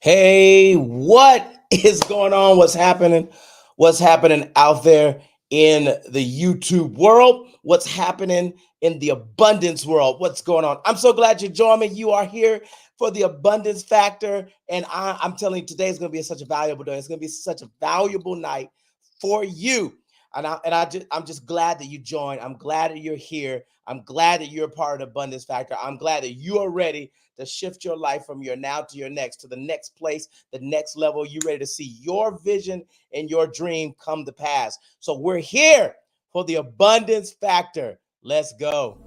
Hey, what is going on? What's happening? What's happening out there in the YouTube world? What's happening in the abundance world? What's going on? I'm so glad you joined me. You are here for the abundance factor. And I'm telling you, today is going to be such a valuable day. It's going to be such a valuable night for you. I'm just glad that you joined. I'm glad that you're here. I'm glad that you're a part of the abundance factor. I'm glad that you are ready to shift your life from your now to your next, to the next place, the next level. You ready to see your vision and your dream come to pass. So we're here for the abundance factor. Let's go.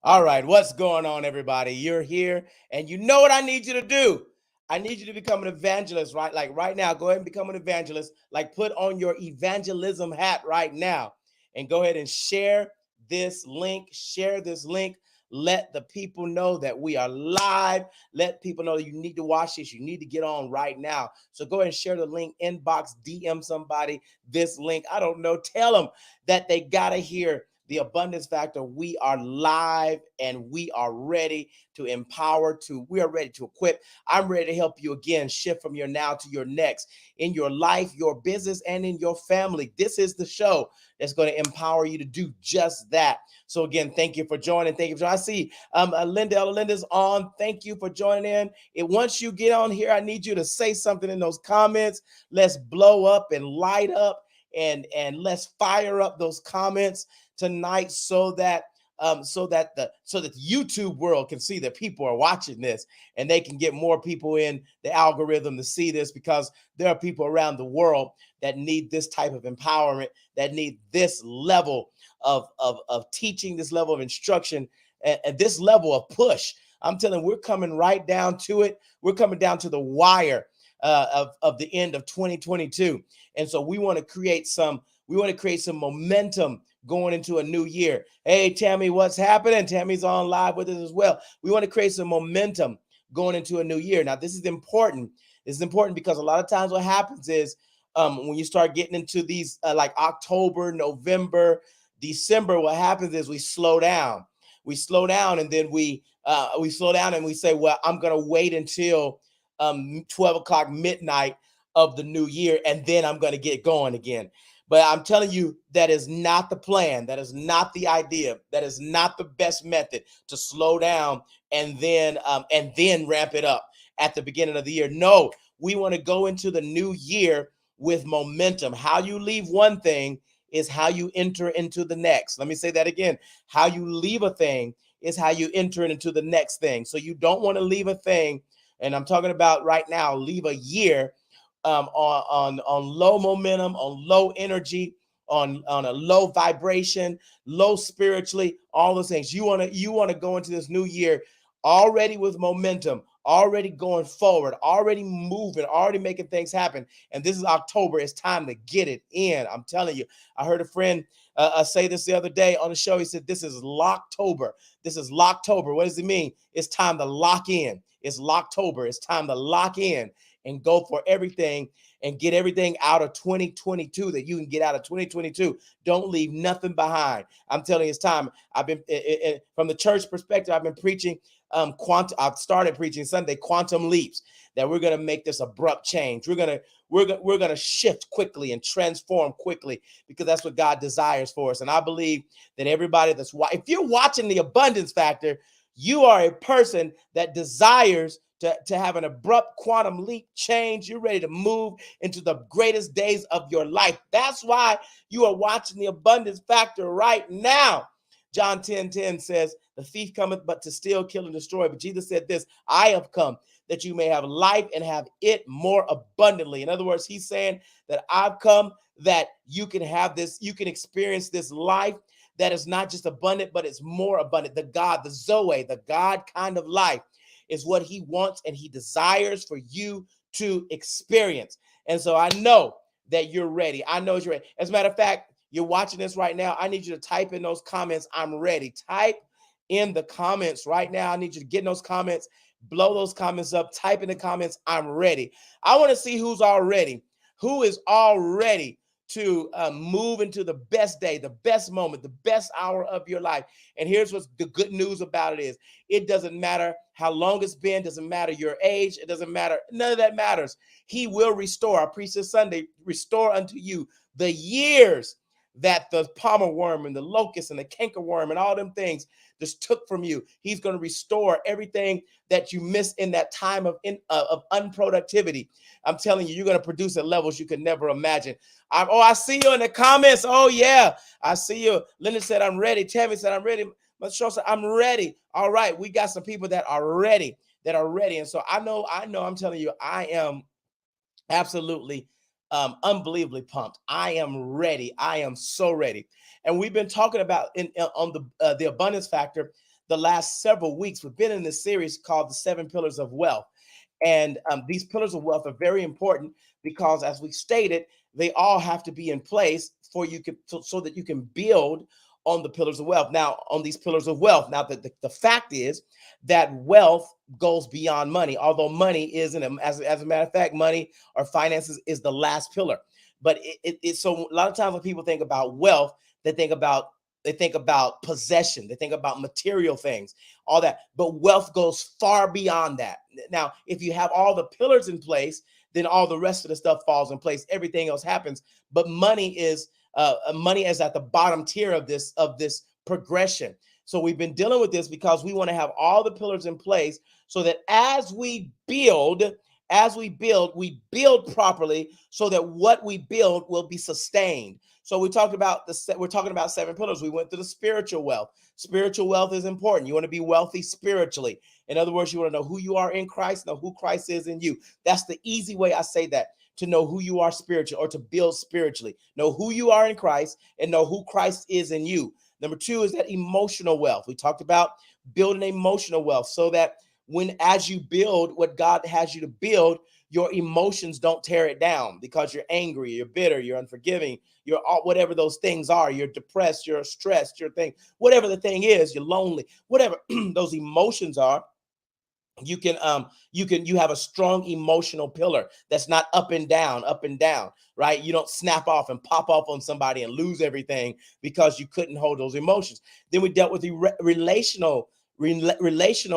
All right, what's going on, everybody? You're here, and you know what I need you to do. I need you to become an evangelist, right? Like right now, go ahead and become an evangelist. Like put on your evangelism hat right now and go ahead and share this link. Share this link. Let the people know that we are live. Let people know that you need to watch this. You need to get on right now. So go ahead and share the link, inbox, DM somebody this link. I don't know. Tell them that they got to hear the abundance factor. We are live and we are ready to empower, we are ready to equip. I'm ready to help you again shift from your now to your next in your life, your business, and in your family. This is the show that's going to empower you to do just that. So again, thank you for joining. Thank you for joining. I see Linda's on. Thank you for joining in. Once you get on here, I need you to say something in those comments. Let's blow up and light up and let's fire up those comments tonight so that the YouTube world can see that people are watching this and they can get more people in the algorithm to see this, because there are people around the world that need this type of empowerment, that need this level of teaching, this level of instruction, and this level of push. I'm telling you, we're coming right down to it. We're coming down to the wire of the end of 2022. And so we want to create some momentum going into a new year. Hey, Tammy, what's happening? Tammy's on live with us as well. We want to create some momentum going into a new year. Now, this is important. This is important because a lot of times what happens is when you start getting into these like October, November, December, what happens is we slow down. We slow down and then we slow down and we say, well, I'm going to wait until 12 o'clock midnight of the new year, and then I'm going to get going again. But I'm telling you, that is not the plan. That is not the idea. That is not the best method to slow down and then ramp it up at the beginning of the year. No, we want to go into the new year with momentum. How you leave one thing is how you enter into the next. Let me say that again. How you leave a thing is how you enter into the next thing. So you don't want to leave a thing, and I'm talking about right now, leave a year on low momentum, on low energy, on a low vibration, low spiritually, all those things. You want to go into this new year already with momentum, already going forward, already moving, already making things happen. And this is October. It's time to get it in. I'm telling you. I heard a friend say this the other day on the show. He said, "This is Locktober. This is Locktober." What does it mean? It's time to lock in. It's Locktober. It's time to lock in and go for everything and get everything out of 2022 that you can get out of 2022. Don't leave nothing behind. I'm telling you, it's time. I've been from the church perspective, I've been preaching I've started preaching Sunday quantum leaps, that we're going to make this abrupt change. We're going to shift quickly and transform quickly, because that's what God desires for us. And I believe that everybody if you're watching the Abundance Factor, you are a person that desires to have an abrupt quantum leap change. You're ready to move into the greatest days of your life. That's why you are watching the Abundance Factor right now. John 10:10 says, "The thief cometh but to steal, kill, and destroy." But Jesus said this, "I have come that you may have life and have it more abundantly." In other words, he's saying that I've come that you can have this, you can experience this life that is not just abundant, but it's more abundant. The Zoe, the God kind of life is what he wants and he desires for you to experience. And so I know that you're ready. I know you're ready. As a matter of fact, you're watching this right now, I need you to type in those comments, I'm ready. Type in the comments right now. I need you to get in those comments, blow those comments up, type in the comments, I'm ready. I want to see who's all ready. Who is all ready to move into the best day, the best moment, the best hour of your life. And here's what's the good news about it is, it doesn't matter how long it's been, doesn't matter your age, it doesn't matter, none of that matters. He will restore, I preached this Sunday, restore unto you the years that the palmer worm and the locust and the cankerworm and all them things just took from you. He's going to restore everything that you missed in that time of unproductivity. I'm telling you, you're going to produce at levels you could never imagine. I see you in the comments. Oh, yeah, I see you. Linda said, I'm ready. Tammy said, I'm ready. Michelle said, I'm ready. All right, we got some people that are ready, And so I know, I'm telling you, I am absolutely unbelievably pumped. I am ready. I am so ready. And we've been talking about on the abundance factor the last several weeks. We've been in this series called the 7 Pillars of Wealth. And these pillars of wealth are very important because, as we stated, they all have to be in place for you so that you can build on the pillars of wealth. Now, on these pillars of wealth, now the fact is that wealth goes beyond money, although money isn't, as a matter of fact, money or finances is the last pillar. But so a lot of times when people think about wealth, they think about possession, they think about material things, all that. But wealth goes far beyond that. Now, if you have all the pillars in place, then all the rest of the stuff falls in place. Everything else happens. But money is at the bottom tier of this progression. So we've been dealing with this because we want to have all the pillars in place so that as we build, we build properly so that what we build will be sustained. So we're talking about 7 pillars. We went through the spiritual wealth. Spiritual wealth is important. You want to be wealthy spiritually. In other words, you want to know who you are in Christ, know who Christ is in you. That's the easy way I say that, to know who you are spiritually or to build spiritually. Know who you are in Christ and know who Christ is in you. Number 2 is that emotional wealth. We talked about building emotional wealth so that as you build what God has you to build, your emotions don't tear it down because you're angry, you're bitter, you're unforgiving, you're whatever those things are. You're depressed, you're stressed, whatever the thing is, you're lonely, whatever those emotions are. You have a strong emotional pillar that's not up and down, right? You don't snap off and pop off on somebody and lose everything because you couldn't hold those emotions. Then we dealt with the relational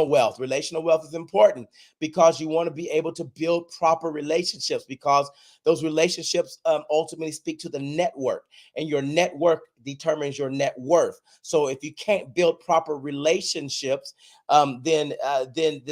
wealth. Relational wealth is important because you want to be able to build proper relationships, because those relationships ultimately speak to the network, and your network determines your net worth. So if you can't build proper relationships, then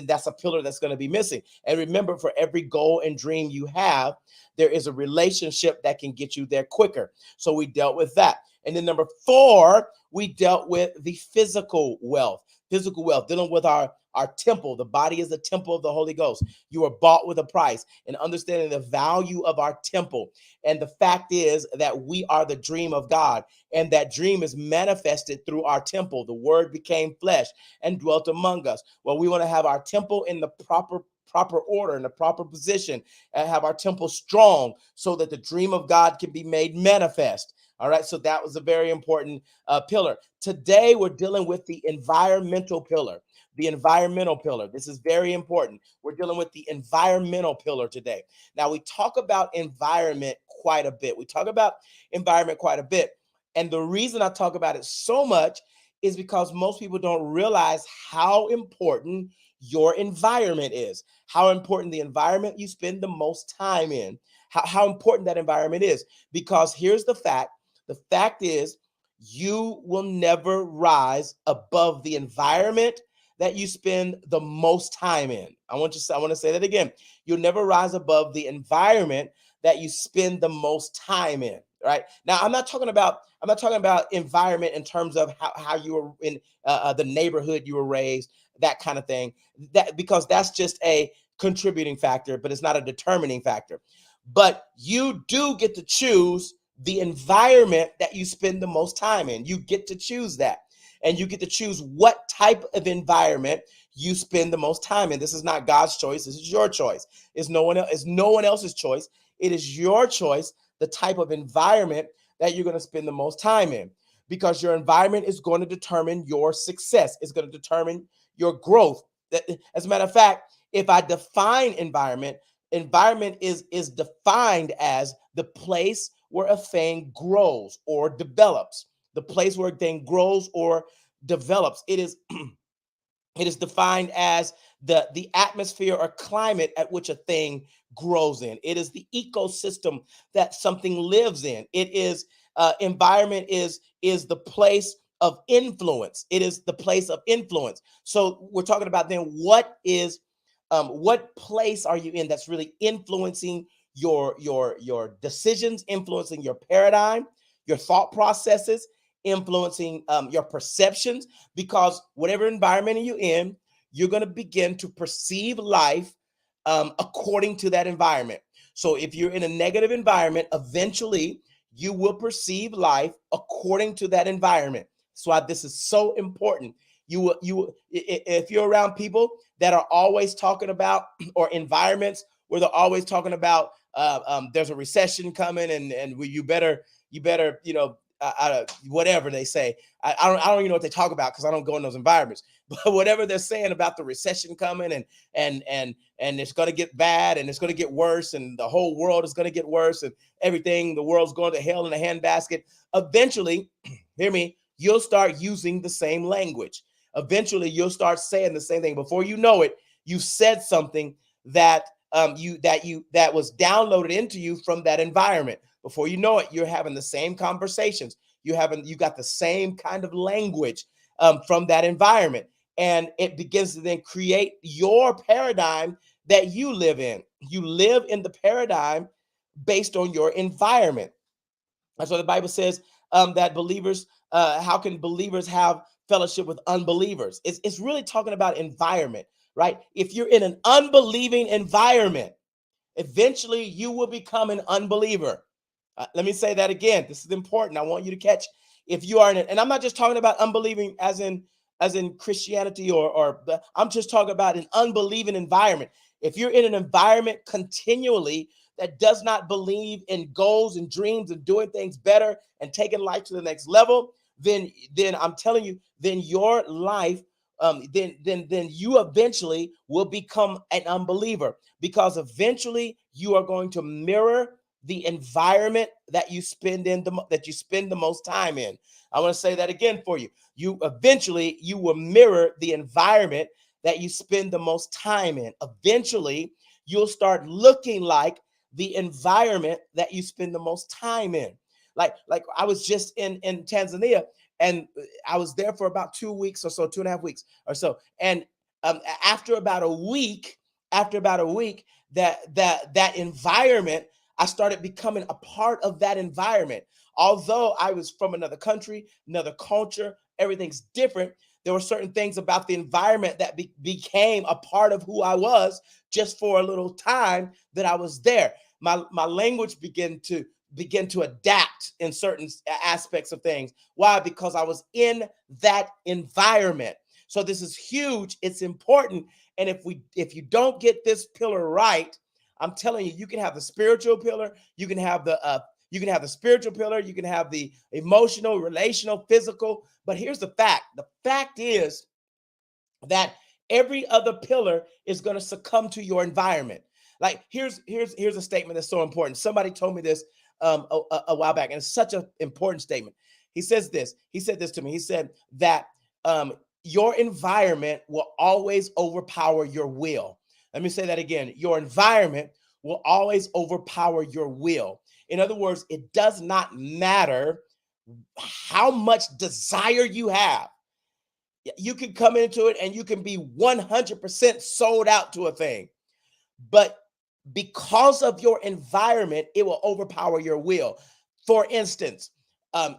that's a pillar that's going to be missing. And remember, for every goal and dream you have, there is a relationship that can get you there quicker. So we dealt with that. And then number 4, we dealt with the physical wealth. Dealing with our temple. The body is the temple of the Holy Ghost. You are bought with a price, and understanding the value of our temple. And the fact is that we are the dream of God, and that dream is manifested through our temple. The word became flesh and dwelt among us. Well, we want to have our temple in the proper order, in the proper position, and have our temple strong so that the dream of God can be made manifest. All right, so that was a very important pillar. Today, we're dealing with the environmental pillar. This is very important. We're dealing with the environmental pillar today. Now, we talk about environment quite a bit. And the reason I talk about it so much is because most people don't realize how important your environment is, how important the environment you spend the most time in, how important that environment is. Because here's the fact. The fact is, you will never rise above the environment that you spend the most time in. I want to say that again. You'll never rise above the environment that you spend the most time in. Right now, I'm not talking about environment in terms of how you were in the neighborhood you were raised, that kind of thing. Because that's just a contributing factor, but it's not a determining factor. But you do get to choose the environment that you spend the most time in. You get to choose that. And you get to choose what type of environment you spend the most time in. This is not God's choice. This is your choice. It's no one else's choice. It is your choice, the type of environment that you're going to spend the most time in, because your environment is going to determine your success. It's going to determine your growth. As a matter of fact, if I define environment, environment is defined as the place where a thing grows or develops. The place where a thing grows or develops. It is it is defined as the atmosphere or climate at which a thing grows in. It is the ecosystem that something lives in. It is environment is the place of influence. It is the place of influence. So we're talking about then what place are you in that's really influencing your decisions, influencing your paradigm, your thought processes, influencing your perceptions, because whatever environment you're in, you're going to begin to perceive life according to that environment. So if you're in a negative environment, eventually you will perceive life according to that environment. That's why this is so important. If you're around people that are always talking about, or environments where they're always talking about there's a recession coming, and you better whatever they say. I don't even know what they talk about, because I don't go in those environments. But whatever they're saying about the recession coming, and it's going to get bad, and it's going to get worse, and the whole world is going to get worse, and everything, the world's going to hell in a handbasket. Eventually, hear me, you'll start using the same language. Eventually, you'll start saying the same thing. Before you know it, you said something that that was downloaded into you from that environment. Before you know it, you're having the same conversations. You got the same kind of language from that environment, and it begins to then create your paradigm that you live in. You live in the paradigm based on your environment. That's why the Bible says that believers, how can believers have fellowship with unbelievers? It's really talking about environment, right? If you're in an unbelieving environment, eventually you will become an unbeliever. Let me say that again. This is important. I want you to catch. If you are in it, and I'm not just talking about unbelieving as in Christianity, or I'm just talking about an unbelieving environment. If you're in an environment continually that does not believe in goals and dreams and doing things better and taking life to the next level, then I'm telling you, then your life, then you eventually will become an unbeliever, because eventually you are going to mirror the environment that you spend the most time in. I want to say that again for you. You will mirror the environment that you spend the most time in. Eventually, you'll start looking like the environment that you spend the most time in. Like I was just in Tanzania, and I was there for about 2 weeks or so, 2.5 weeks or so. And after about a week, that environment, I started becoming a part of that environment. Although I was from another country, another culture, everything's different. There were certain things about the environment that became a part of who I was just for a little time that I was there. My language began to adapt in certain aspects of things. Why? Because I was in that environment. So this is huge. It's important. And if you don't get this pillar right, I'm telling you, you can have the spiritual pillar, you can have the spiritual pillar, you can have the emotional, relational, physical. But here's the fact. The fact is that every other pillar is going to succumb to your environment. Like here's a statement that's so important. Somebody told me this a while back, and it's such an important statement. He said this to me. He said that your environment will always overpower your will. Let me say that again. Your environment will always overpower your will. In other words, it does not matter how much desire you have. You can come into it and you can be 100% sold out to a thing. But because of your environment, it will overpower your will. For instance,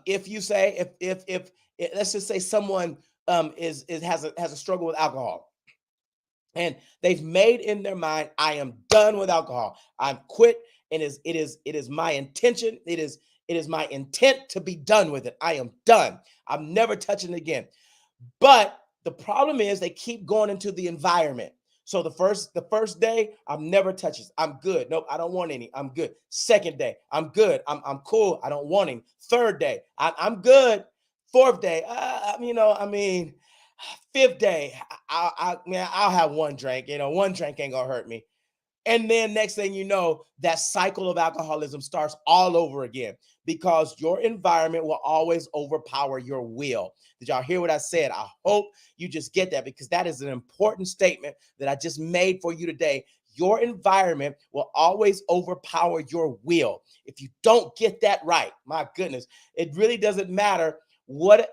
if you say, if let's just say someone has a struggle with alcohol, and they've made in their mind, I am done with alcohol. I'm quit, and it is my intention. It is my intent to be done with it. I am done. I'm never touching it again. But the problem is they keep going into the environment. So the first day, I'm never touching. I'm good. Nope, I don't want any. I'm good. Second day, I'm good. I'm cool. I don't want any. Third day, I'm good. Fourth day, I mean, fifth day, man, I'll have one drink. One drink ain't gonna hurt me. And then next thing you know, that cycle of alcoholism starts all over again because your environment will always overpower your will. Did y'all hear what I said? I hope you just get that because that is an important statement that I just made for you today. Your environment will always overpower your will. If you don't get that right, my goodness, it really doesn't matter what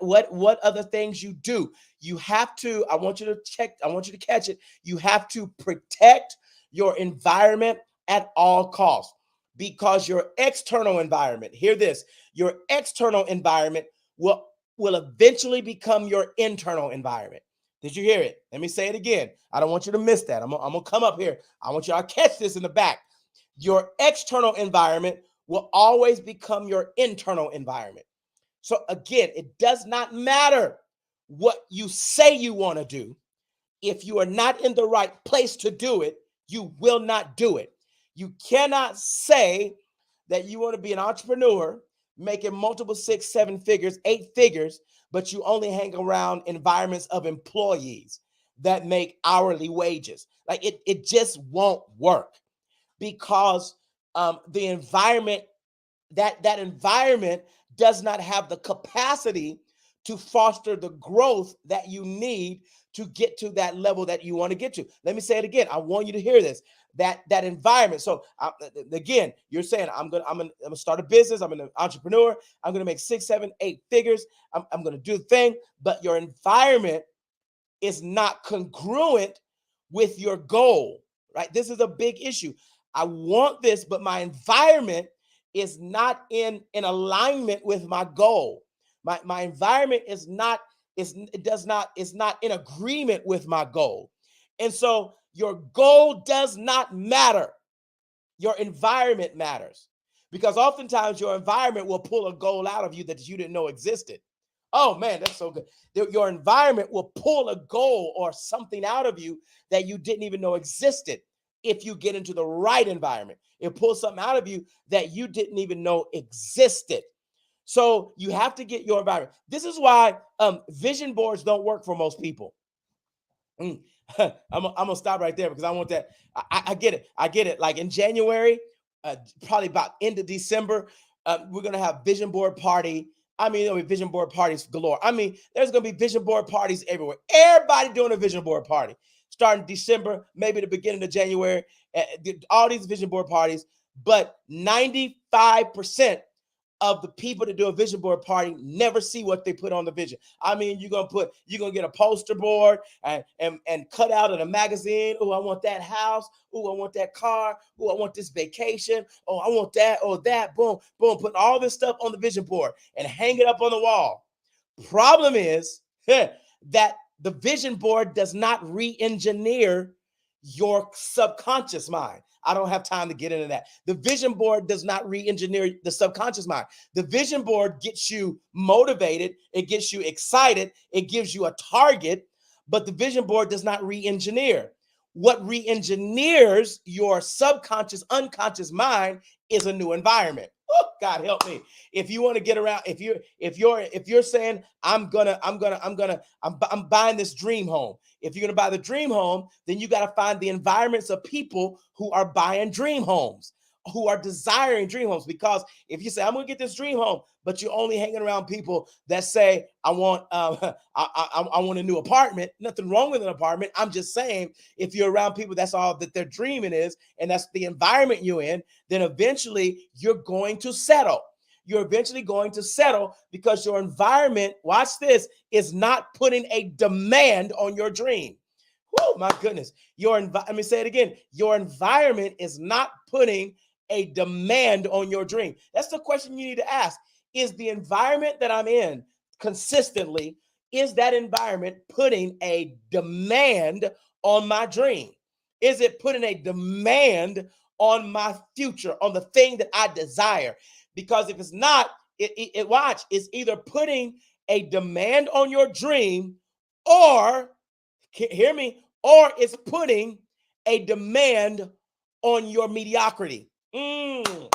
other things you do. You have to, I want you to catch it. You have to protect your environment at all costs because your external environment, hear this, your external environment will eventually become your internal environment. Did you hear it? Let me say it again. I don't want you to miss that. I'm gonna come up here. I want y'all to catch this in the back. Your external environment will always become your internal environment. So again, it does not matter what you say you want to do. If you are not in the right place to do it, you will not do it. You cannot say that you want to be an entrepreneur making multiple 6, 7 figures, 8 figures, but you only hang around environments of employees that make hourly wages. Like it just won't work because the environment, that environment does not have the capacity to foster the growth that you need to get to that level that you want to get to. Let me say it again. I want you to hear this. That environment. So again, you're saying I'm gonna start a business. I'm an entrepreneur. I'm gonna make 6, 7, 8 figures. I'm gonna do the thing. But your environment is not congruent with your goal. Right? This is a big issue. I want this, but my environment is not in alignment with my goal. My environment is not is not in agreement with my goal. And so your goal does not matter. Your environment matters. Because oftentimes your environment will pull a goal out of you that you didn't know existed. Oh man, that's so good. Your environment will pull a goal or something out of you that you didn't even know existed if you get into the right environment. It pulls something out of you that you didn't even know existed. So you have to get your environment. This is why vision boards don't work for most people. I'm gonna stop right there because I want that. I get it. I get it. Like in January, probably about end of December, we're gonna have vision board party. I mean, there'll be vision board parties galore. I mean, there's gonna be vision board parties everywhere. Everybody doing a vision board party starting December, maybe the beginning of January. All these vision board parties, but 95% of the people that do a vision board party never see what they put on the vision. I mean, you're gonna get a poster board and cut out in a magazine. Oh, I want that house. Oh, I want that car. Oh, I want this vacation. Oh, I want that. Oh, that. Boom, boom. Put all this stuff on the vision board and hang it up on the wall. Problem is that the vision board does not re-engineer your subconscious mind. I don't have time to get into that. The vision board does not re-engineer the subconscious mind. The vision board gets you motivated, it gets you excited, it gives you a target, but the vision board does not re-engineer. What re-engineers your subconscious, unconscious mind is a new environment. Oh, God help me. If you want to get around, if you're saying I'm buying this dream home. If you're going to buy the dream home, then you got to find the environments of people who are buying dream homes, who are desiring dream homes. Because if you say I'm going to get this dream home, but you're only hanging around people that say I want I want a new apartment. Nothing wrong with an apartment. I'm just saying if you're around people that's all that their dreaming is, and that's the environment you're in, then eventually you're going to settle. You're eventually going to settle because your environment, watch this, is not putting a demand on your dream. Oh my goodness. Let me say it again. Your environment is not putting a demand on your dream. That's the question you need to ask. Is the environment that I'm in consistently, is that environment putting a demand on my dream? Is it putting a demand on my future, on the thing that I desire? Because if it's not, it's either putting a demand on your dream, or hear me, or it's putting a demand on your mediocrity. You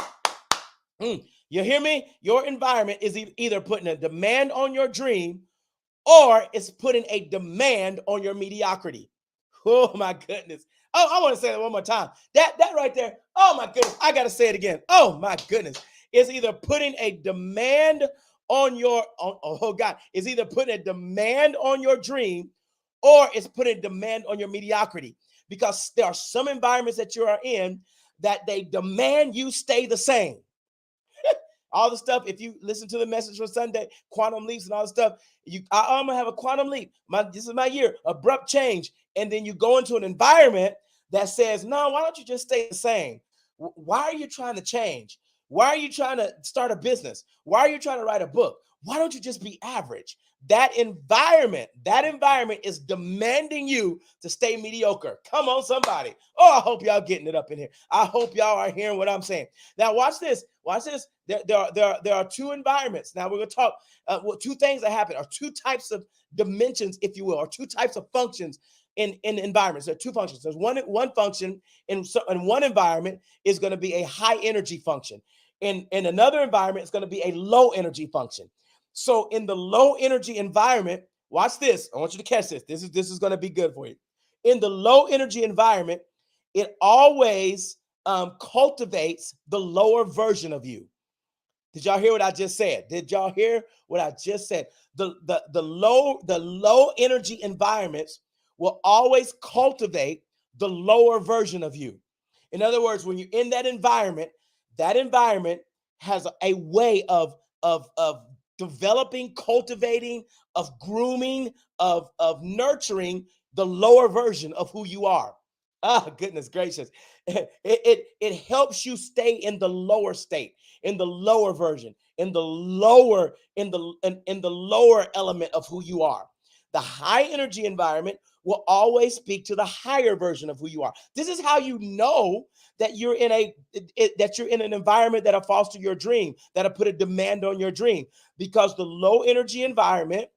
hear me? Your environment is either putting a demand on your dream or it's putting a demand on your mediocrity. Oh my goodness. Oh, I want to say that one more time. That right there. Oh my goodness. I got to say it again. Oh my goodness. It's either putting a demand on your oh God, it's either putting a demand on your dream or it's putting a demand on your mediocrity. Because there are some environments that you are in that they demand you stay the same. All the stuff, if you listen to the message from Sunday, quantum leaps and all the stuff, I'm gonna have a quantum leap. This is my year, abrupt change. And then you go into an environment that says, no, why don't you just stay the same? Why are you trying to change? Why are you trying to start a business? Why are you trying to write a book? Why don't you just be average? That environment is demanding you to stay mediocre. Come on, somebody. Oh, I hope y'all getting it up in here. I hope y'all are hearing what I'm saying. Now, watch this. Watch this. There are two environments. Now, we're going to talk two things that happen, or two types of dimensions, if you will, or two types of functions in environments. There are two functions. There's one function in one environment is going to be a high energy function. In another environment, it's going to be a low energy function. So in the low energy environment, watch this. I want you to catch this. This is going to be good for you. In the low energy environment, it always cultivates the lower version of you. Did y'all hear what I just said? Did y'all hear what I just said? The low energy environments will always cultivate the lower version of you. In other words, when you're in that environment has a way of developing, cultivating, of grooming, of nurturing the lower version of who you are. Ah, goodness gracious. It helps you stay in the lower state, in the lower version, in the lower element of who you are. The high energy environment will always speak to the higher version of who you are. This is how you know that you're in an environment that'll foster your dream, that'll put a demand on your dream, because the low energy environment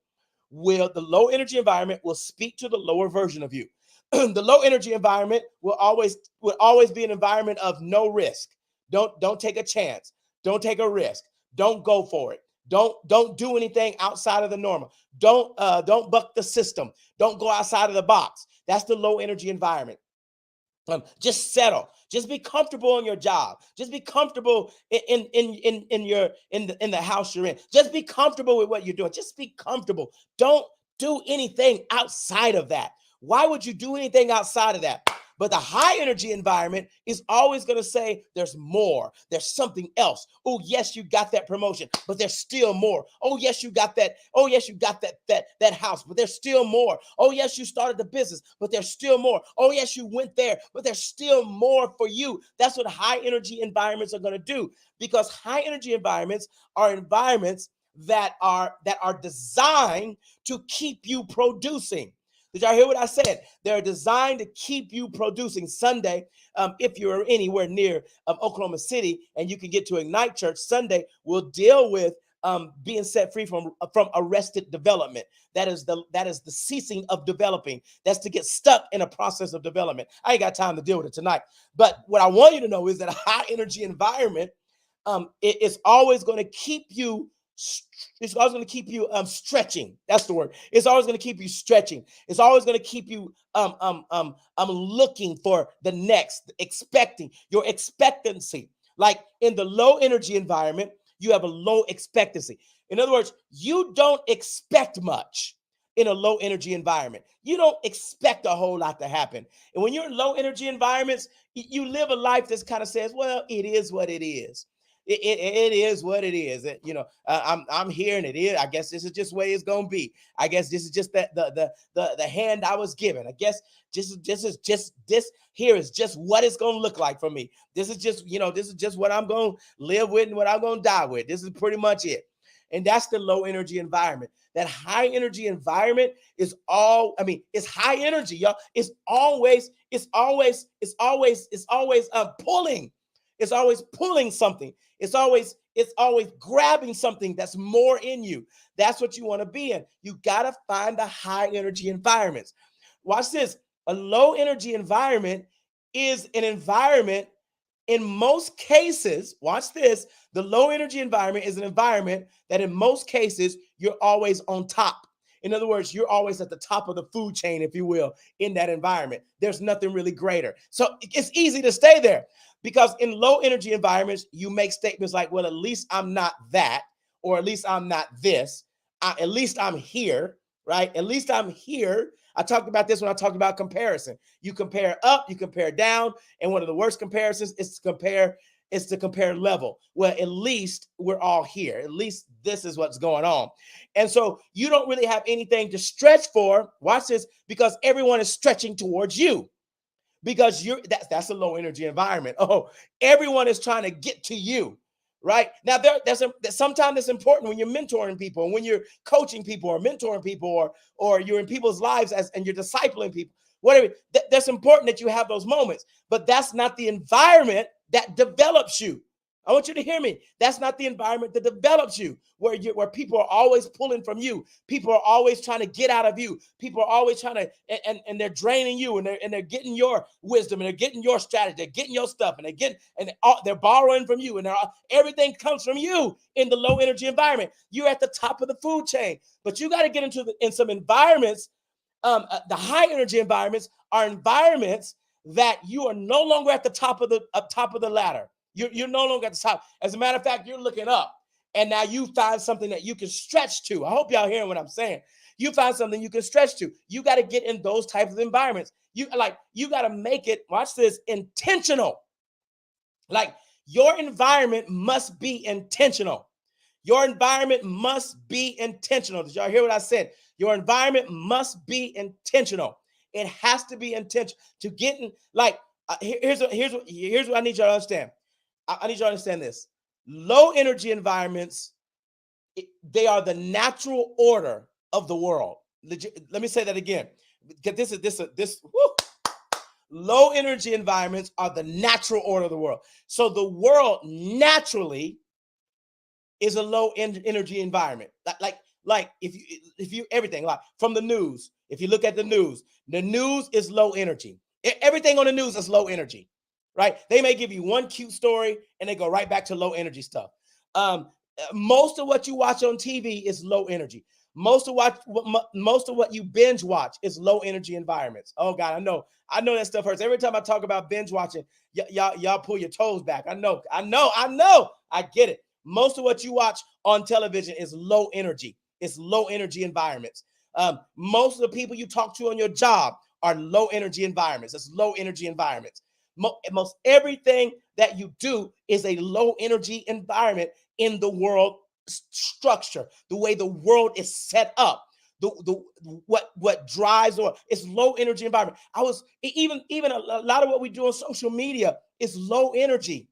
will speak to the lower version of you. The low energy environment will always be an environment of no risk. Don't take a chance. Don't take a risk. Don't go for it. Don't do anything outside of the normal. Don't buck the system. Don't go outside of the box. That's the low energy environment. Just settle. Just be comfortable in your job. Just be comfortable in the house you're in. Just be comfortable with what you're doing. Just be comfortable. Don't do anything outside of that. Why would you do anything outside of that? But the high energy environment is always going to say there's more. There's something else. Oh, yes, you got that promotion, but there's still more. Oh, yes, you got that. Oh, yes, you got that house, but there's still more. Oh, yes, you started the business, but there's still more. Oh, yes, you went there, but there's still more for you. That's what high energy environments are going to do, because high energy environments are environments that are designed to keep you producing. Did y'all hear what I said? They're designed to keep you producing. Sunday, if you're anywhere near Oklahoma City and you can get to Ignite Church, Sunday we'll deal with being set free from arrested development. That is the ceasing of developing. That's to get stuck in a process of development. I ain't got time to deal with it tonight. But what I want you to know is that a high energy environment is always going to keep you. It's always going to keep you stretching. That's the word. It's always going to keep you stretching. It's always going to keep you looking for the next, expecting your expectancy. Like in the low energy environment, you have a low expectancy. In other words, you don't expect much in a low energy environment. You don't expect a whole lot to happen. And when you're in low energy environments, you live a life that kind of says, well, it is what it is. It is what it is. I'm here, and it is. I guess this is just the way it's gonna be. I guess this is just the hand I was given. I guess this here is just what it's gonna look like for me. This is just what I'm gonna live with and what I'm gonna die with. This is pretty much it. And that's the low energy environment. That high energy environment is it's high energy, y'all. It's always pulling. It's always pulling something. It's always grabbing something that's more in you. That's what you want to be in. You got to find the high energy environments. Watch this. A low energy environment is an environment, in most cases, watch this, the low energy environment is an environment that in most cases, you're always on top. In other words, you're always at the top of the food chain, if you will, in that environment. There's nothing really greater. So it's easy to stay there because in low energy environments, you make statements like, well, at least I'm not that, or at least I'm not this. At least I'm here, right? At least I'm here. I talked about this when I talked about comparison. You compare up, you compare down, and one of the worst comparisons is to compare level. Well, at least we're all here. At least this is what's going on. And so you don't really have anything to stretch for. Watch this, because everyone is stretching towards you. Because that's a low energy environment. Oh, everyone is trying to get to you. Right now, sometimes it's important when you're mentoring people, and when you're coaching people, or mentoring people, or you're in people's lives and you're discipling people. Whatever, that's important that you have those moments, but that's not the environment that develops you. I want you to hear me. That's not the environment that develops you, where people are always pulling from you. People are always trying to get out of you. People are always trying to, and they're draining you, and they're getting your wisdom, and they're getting your strategy, they're getting your stuff, and they're borrowing from you, and everything comes from you in the low energy environment. You're at the top of the food chain, but you got to get in some environments. The high energy environments are environments that you are no longer at the top of the ladder. You're no longer at the top. As a matter of fact, you're looking up, and now you find something that you can stretch to. I hope y'all hearing what I'm saying. You find something you can stretch to. You got to get in those types of environments. You got to make it, watch this, intentional. Like, your environment must be intentional. Your environment must be intentional. Did y'all hear what I said? Your environment must be intentional. It has to be intentional to get in. Like, here's what I need y'all to understand. I need you to understand this. Low energy environments, they are the natural order of the world. Let me say that again. Low energy environments are the natural order of the world. So the world naturally is a low energy environment. Like if you everything, like from the news, if you look at the news is low energy. Everything on the news is low energy. Right? They may give you one cute story and they go right back to low energy stuff. Most of what you watch on TV is low energy. Most of what you binge watch is low energy environments. Oh God, I know that stuff hurts. Every time I talk about binge watching, y'all pull your toes back. I know. I get it. Most of what you watch on television is low energy. It's low energy environments. Most of the people you talk to on your job are low energy environments. It's low energy environments. Most everything that you do is a low energy environment in the world structure, the way the world is set up, what drives, or it's low energy environment. Even a lot of what we do on social media is low energy.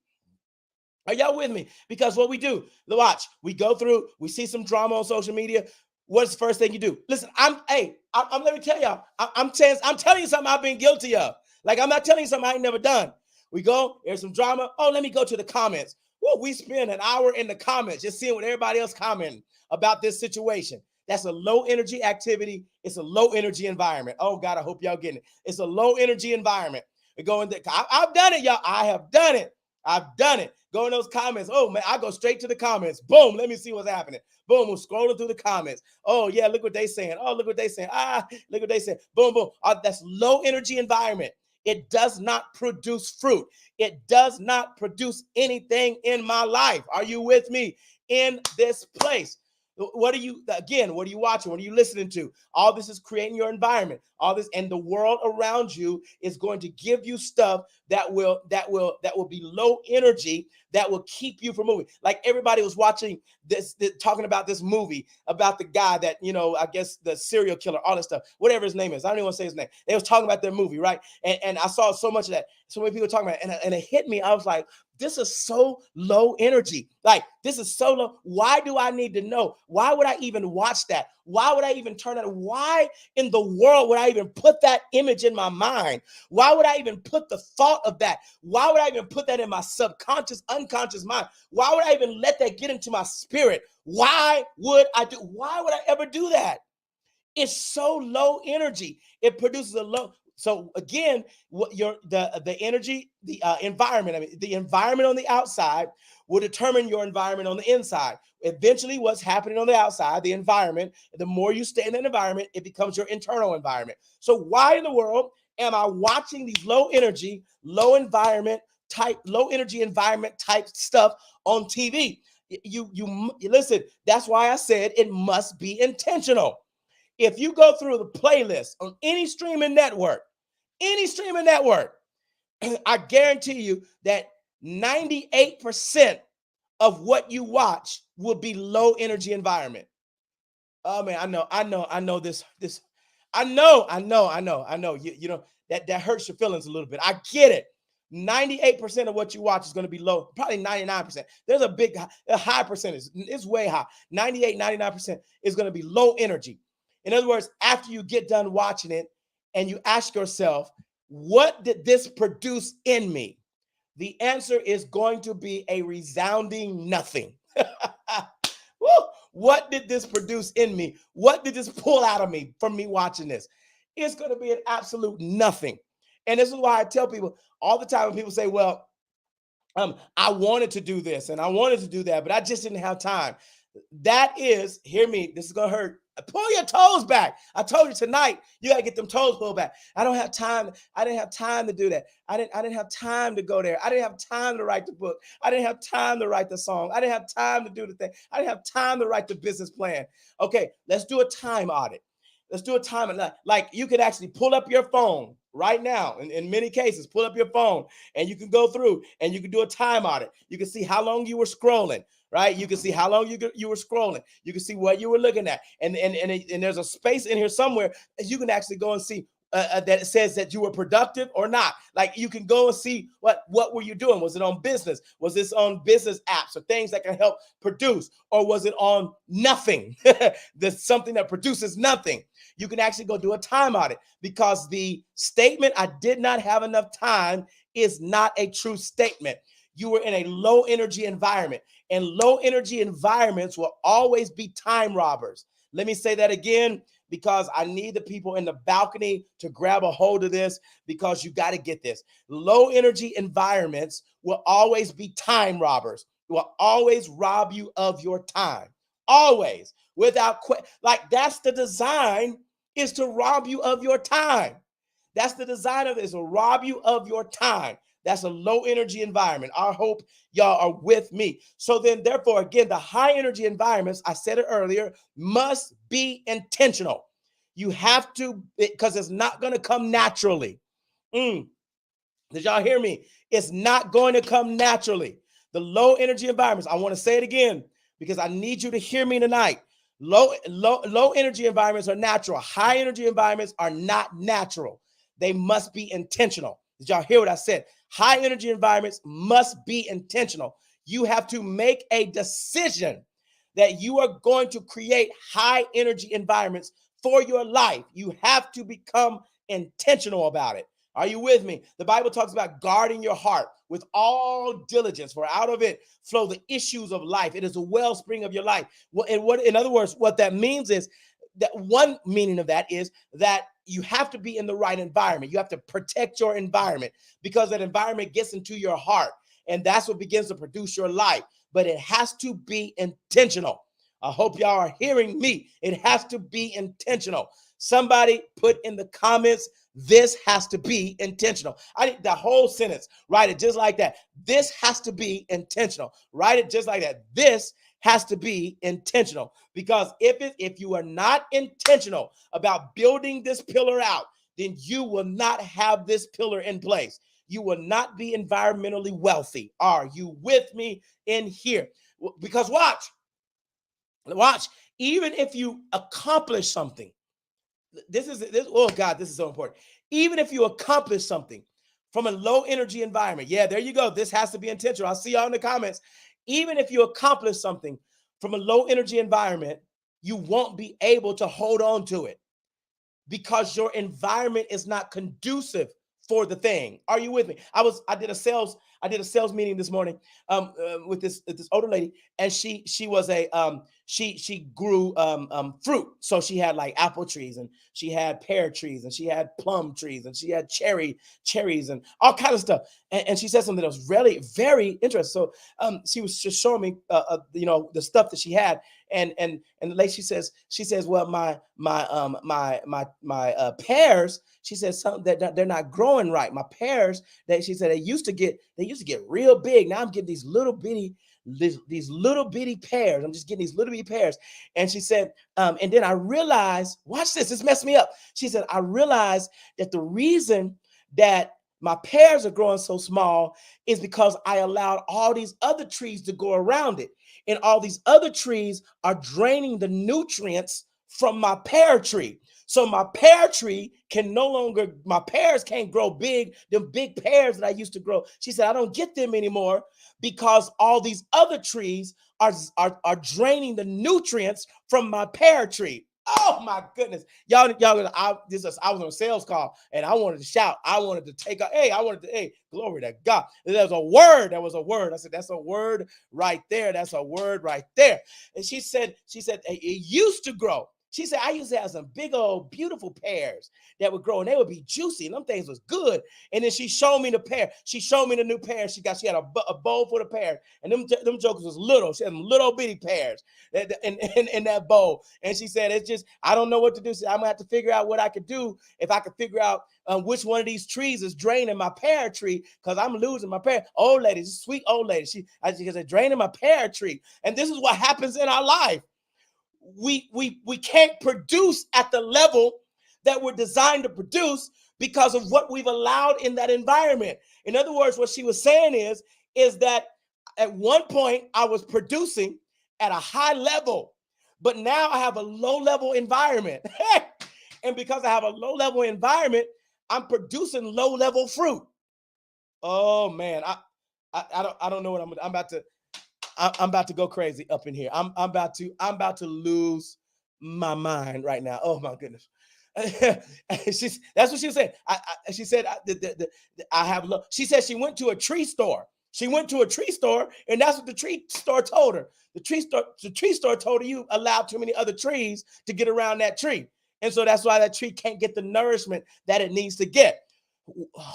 Are y'all with me? Because what we do, watch, we go through, we see some drama on social media. What's the first thing you do? Listen, I'm let me tell y'all, I'm telling you something I've been guilty of. Like, I'm not telling you something I ain't never done. We go, there's some drama. Oh, let me go to the comments. Well, we spend an hour in the comments just seeing what everybody else commenting about this situation. That's a low energy activity. It's a low energy environment. Oh God, I hope y'all getting it. It's a low energy environment. We go in there. I've done it, y'all. I have done it. I've done it. Go in those comments. Oh man, I go straight to the comments. Boom, let me see what's happening. Boom, we're scrolling through the comments. Oh yeah, look what they saying. Oh, look what they saying. Look what they saying. Boom, boom. That's low energy environment. It does not produce fruit. It does not produce anything in my life. Are you with me in this place? What are you watching? What are you listening to? All this is creating your environment. All this, and the world around you is going to give you stuff that will be low energy, that will keep you from moving. Like, everybody was watching this talking about this movie about the guy that, I guess the serial killer, all this stuff, whatever his name is. I don't even want to say his name. They was talking about their movie, right? And I saw so much of that. So many people talking about it, and it hit me. I was like, this is so low energy. Like, this is so low. Why do I need to know? Why would I even watch that? Why would I even turn it? Why in the world would I even put that image in my mind? Why would I even put the thought of that? Why would I even put that in my subconscious, unconscious mind? Why would I even let that get into my spirit? Why would I ever do that? It's so low energy. It produces a low. So again, what your the energy, the environment, I mean, the environment on the outside will determine your environment on the inside. Eventually, what's happening on the outside, the environment, the more you stay in that environment, it becomes your internal environment. So why in the world am I watching these low energy, low energy environment type stuff on TV? You listen. That's why I said it must be intentional. If you go through the playlist on any streaming network, I guarantee you that 98% of what you watch will be low energy environment. Oh man, I know this. I know. You know that hurts your feelings a little bit. I get it. 98% of what you watch is going to be low, probably 99%. There's a high percentage. It's way high. 98, 99% is going to be low energy. In other words, after you get done watching it and you ask yourself, what did this produce in me? The answer is going to be a resounding nothing. Woo! What did this produce in me? What did this pull out of me from me watching this? It's going to be an absolute nothing. And this is why I tell people all the time when people say, well, I wanted to do this and I wanted to do that, but I just didn't have time. That is, hear me, this is going to hurt. Pull your toes back. I told you tonight, you got to get them toes pulled back. I don't have time. I didn't have time to do that. I didn't have time to go there. I didn't have time to write the book. I didn't have time to write the song. I didn't have time to do the thing. I didn't have time to write the business plan. Okay, let's do a time audit. Let's do a time. Like you could actually pull up your phone right now. In many cases, pull up your phone and you can go through and you can do a time audit. You can see how long you were scrolling. Right? You can see how long you were scrolling. You can see what you were looking at. And there's a space in here somewhere that you can actually go and see that it says that you were productive or not. Like you can go and see what were you doing? Was it on business? Was this on business apps or things that can help produce? Or was it on nothing? There's something that produces nothing. You can actually go do a time audit because the statement, I did not have enough time, is not a true statement. You were in a low energy environment, and low energy environments will always be time robbers. Let me say that again because I need the people in the balcony to grab a hold of this because you got to get this. Low energy environments will always be time robbers. Will always rob you of your time. Always. Without like that's the design, is to rob you of your time. That's the design of it, is to rob you of your time. That's a low energy environment. I hope y'all are with me. So then, therefore, again, the high energy environments, I said it earlier, must be intentional. You have to, because it's not going to come naturally. Did y'all hear me? It's not going to come naturally. The low energy environments, I want to say it again because I need you to hear me tonight. Low energy environments are natural. High energy environments are not natural. They must be intentional. Did y'all hear what I said? High energy environments must be intentional. You have to make a decision that you are going to create high energy environments for your life. You have to become intentional about it. Are you with me? The Bible talks about guarding your heart with all diligence, for out of it flow the issues of life. It is a wellspring of your life. In other words, what that means is that one meaning of that is that you have to be in the right environment. You have to protect your environment because that environment gets into your heart, and that's what begins to produce your life. But it has to be intentional. I hope y'all are hearing me. It has to be intentional. Somebody put in the comments, this has to be intentional. I need the whole sentence. Write it just like that. This has to be intentional. Write it just like that. This has to be intentional, because if you are not intentional about building this pillar out, then you will not have this pillar in place. You will not be environmentally wealthy. Are you with me in here? Because watch, even if you accomplish something, this is so important. Even if you accomplish something from a low energy environment, yeah, there you go. This has to be intentional. I'll see y'all in the comments. Even if you accomplish something from a low energy environment, you won't be able to hold on to it because your environment is not conducive for the thing. Are you with me? I did a sales I did a sales meeting this morning with this older lady, and she was a she grew fruit. So she had like apple trees, and she had pear trees, and she had plum trees, and she had cherries and all kind of stuff. And she said something that was really very interesting. So she was just showing me the stuff that she had, and the lady, she says, well, my pears, she says something that they're not growing right. My pears, that she said, they used to get real big. Now I'm getting these little bitty pears. I'm just getting these little bitty pears. And she said, and then I realized, watch this messed me up. She said, I realized that the reason that my pears are growing so small is because I allowed all these other trees to go around it. And all these other trees are draining the nutrients from my pear tree. So my pear tree my pears can't grow big, them big pears that I used to grow. She said, I don't get them anymore because all these other trees are draining the nutrients from my pear tree. Oh my goodness. I was on a sales call and I wanted to shout. I wanted to take hey, glory to God. There was a word. I said, that's a word right there. That's a word right there. And she said, hey, it used to grow. She said, I used to have some big old beautiful pears that would grow and they would be juicy and them things was good. And then she showed me the pear. She showed me the new pear. She had a bowl full of pears, and them jokers was little. She had them little bitty pears in that bowl. And she said, it's just, I don't know what to do. So I'm gonna have to figure out what I could do if I could figure out which one of these trees is draining my pear tree, because I'm losing my pear. Old lady, sweet old lady. She said, draining my pear tree. And this is what happens in our life. We can't produce at the level that we're designed to produce because of what we've allowed in that environment. In other words, what she was saying is that at one point I was producing at a high level, but now I have a low level environment. And because I have a low level environment, I'm producing low level fruit. Oh man, I don't know what I'm about to go crazy up in here. I'm about to lose my mind right now. Oh my goodness. That's what she was saying. She said I have low. She said she went to a tree store. She went to a tree store, and that's what the tree store told her. The tree store told her, you allowed too many other trees to get around that tree. And so that's why that tree can't get the nourishment that it needs to get.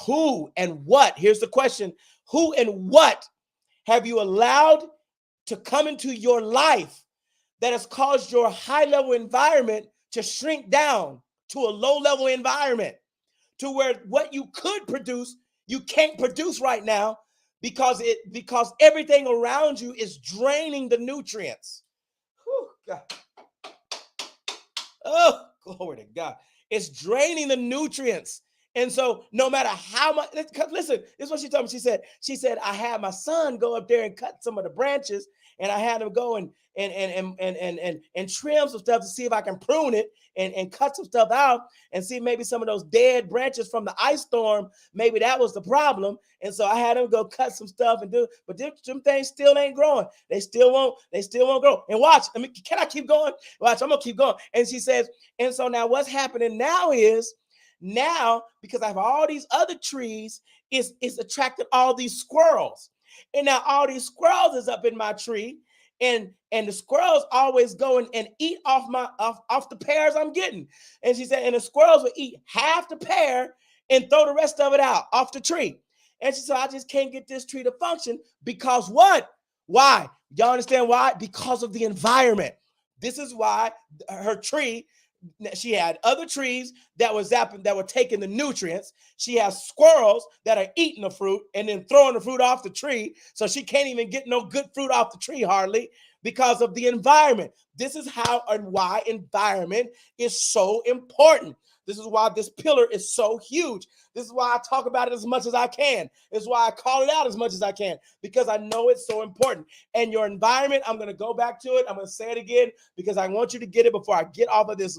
Who and what? Here's the question. Who and what have you allowed to come into your life that has caused your high level environment to shrink down to a low level environment, to where what you could produce, you can't produce right now because everything around you is draining the nutrients. Whew, God. Oh, glory to God. It's draining the nutrients. And so no matter how much, listen, this is what she told me. She said, I had my son go up there and cut some of the branches, and I had him go and trim some stuff to see if I can prune it and cut some stuff out and see maybe some of those dead branches from the ice storm. Maybe that was the problem. And so I had him go cut some stuff and do, but them things still ain't growing. They still won't grow. And watch, I mean, can I keep going? Watch, I'm gonna keep going. And she says, and so now what's happening now is, because I have all these other trees, it's attracted all these squirrels. And now all these squirrels is up in my tree, and the squirrels always go and eat off the pears I'm getting. And she said, and the squirrels will eat half the pear and throw the rest of it out off the tree. And she said, I just can't get this tree to function because what? Why? Y'all understand why? Because of the environment. This is why her tree, she had other trees that were taking the nutrients. She has squirrels that are eating the fruit and then throwing the fruit off the tree. So she can't even get no good fruit off the tree hardly because of the environment. This is how and why environment is so important. This is why this pillar is so huge. This is why I talk about it as much as I can. This is why I call it out as much as I can, because I know it's so important. And your environment, I'm going to go back to it. I'm going to say it again because I want you to get it before I get off of this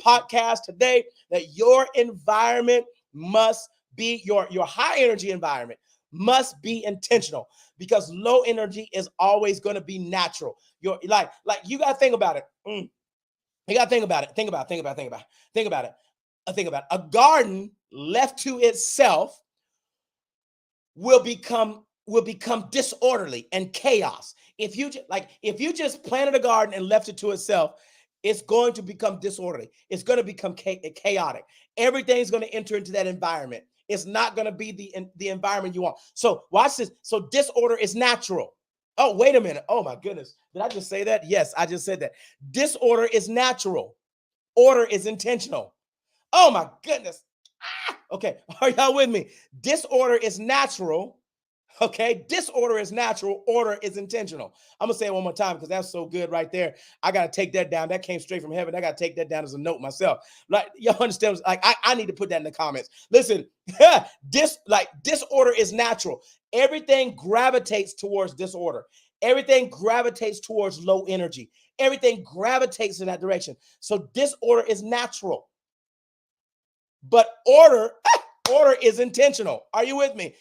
podcast today, that your environment must be your high energy environment must be intentional, because low energy is always going to be natural. You're like you got to think about it. You got to think about it. Think about it. A garden left to itself will become disorderly and chaos. If you just planted a garden and left it to itself, it's going to become disorderly. It's going to become chaotic. Everything's going to enter into that environment. It's not going to be the environment you want. So watch this. So disorder is natural. Oh, wait a minute. Oh my goodness. Did I just say that? Yes, I just said that. Disorder is natural. Order is intentional. Oh my goodness. Okay, are y'all with me? Disorder is natural. Okay, disorder is natural, order is intentional. I'm gonna say it one more time because that's so good right there. I gotta take that down. That came straight from heaven. I gotta take that down as a note myself. Like, y'all understand? Like, I need to put that in the comments. Listen, disorder is natural. Everything gravitates towards disorder. Everything gravitates towards low energy. Everything gravitates in that direction. So disorder is natural. But order is intentional. Are you with me?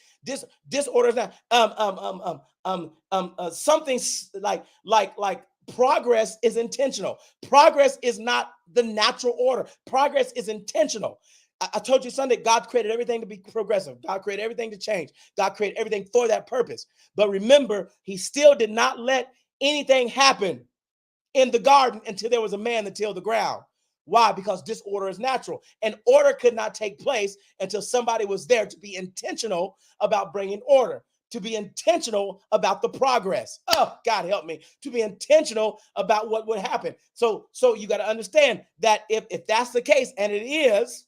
Disorder is not something like progress is intentional. Progress is not the natural order. Progress is intentional. I told you Sunday, God created everything to be progressive. God created everything to change. God created everything for that purpose. But remember, he still did not let anything happen in the garden until there was a man to till the ground. Why? Because disorder is natural. And order could not take place until somebody was there to be intentional about bringing order, to be intentional about the progress. Oh, God help me. To be intentional about what would happen. So you got to understand that if that's the case, and it is,